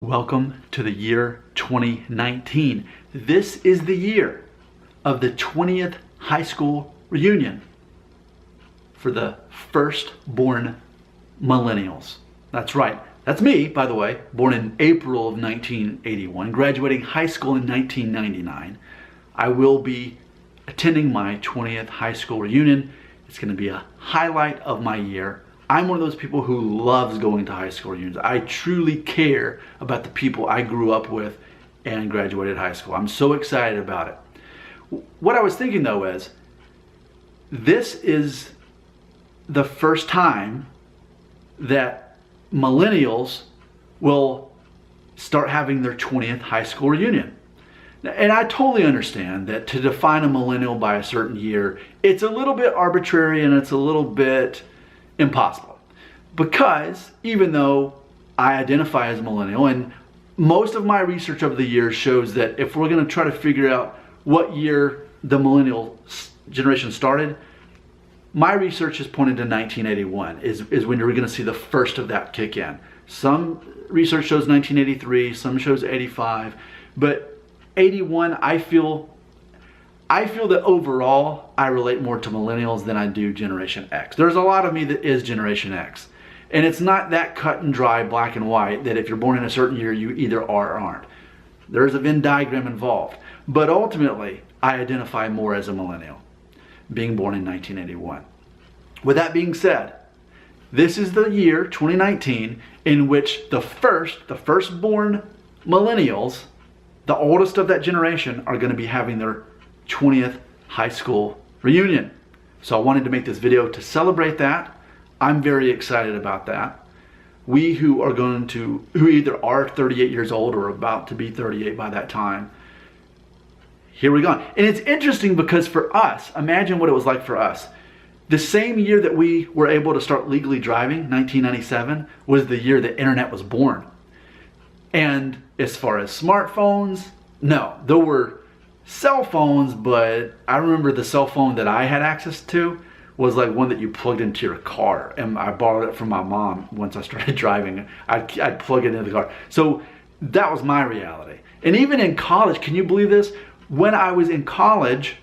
Welcome to the year 2019. This is the year of the 20th high school reunion for the first-born millennials. That's right. That's me, by the way, born in April of 1981, graduating high school in 1999. I will be attending my 20th high school reunion. It's going to be a highlight of my year. I'm one of those people who loves going to high school reunions. I truly care about the people I grew up with and graduated high school. I'm so excited about it. What I was thinking though is, this is the first time that millennials will start having their 20th high school reunion. And I totally understand that to define a millennial by a certain year, it's a little bit arbitrary and it's a little bit impossible, because even though I identify as a millennial, and most of my research over the years shows that if we're going to try to figure out what year the millennial generation started, my research has pointed to 1981 is when you're going to see the first of that kick in. Some research shows 1983, some shows 85, but 81, I feel that overall I relate more to millennials than I do Generation X. There's a lot of me that is Generation X. And it's not that cut and dry, black and white, that if you're born in a certain year, you either are or aren't. There's a Venn diagram involved. But ultimately, I identify more as a millennial, being born in 1981. With that being said, this is the year, 2019, in which the firstborn millennials, the oldest of that generation, are going to be having their 20th high school reunion. So I wanted to make this video to celebrate that. I'm very excited about that. We who either are 38 years old or about to be 38 by that time, here we go. And it's interesting because for us, imagine what it was like for us. The same year that we were able to start legally driving, 1997, was the year the internet was born. And as far as smartphones, no, there were cell phones, but I remember the cell phone that I had access to was like one that you plugged into your car, and I borrowed it from my mom once I started driving. I'd plug it into the car. So that was my reality. And even in college, can you believe this? When I was in college,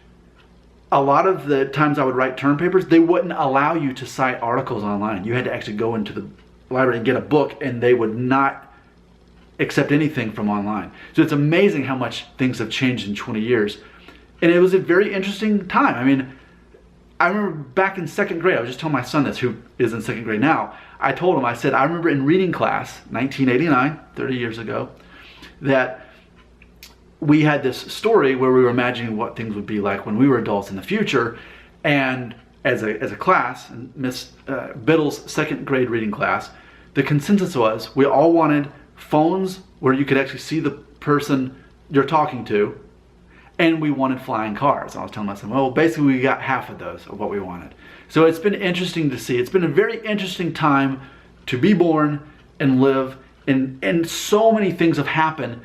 a lot of the times I would write term papers, they wouldn't allow you to cite articles online. You had to actually go into the library and get a book, and they would not accept anything from online. So it's amazing how much things have changed in 20 years. And it was a very interesting time. I mean, I remember back in second grade, I was just telling my son this, who is in second grade now, I told him, I said, I remember in reading class, 1989, 30 years ago, that we had this story where we were imagining what things would be like when we were adults in the future. And as a class, in Miss Biddle's second grade reading class, the consensus was we all wanted phones where you could actually see the person you're talking to, and we wanted flying cars. I was telling myself, well, basically we got half of those of what we wanted. So it's been interesting to see. It's been a very interesting time to be born and live, and so many things have happened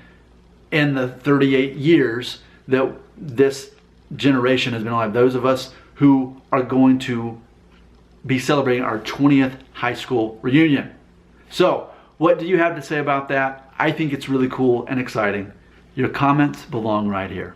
in the 38 years that this generation has been alive. Those of us who are going to be celebrating our 20th high school reunion. So what do you have to say about that? I think it's really cool and exciting. Your comments belong right here.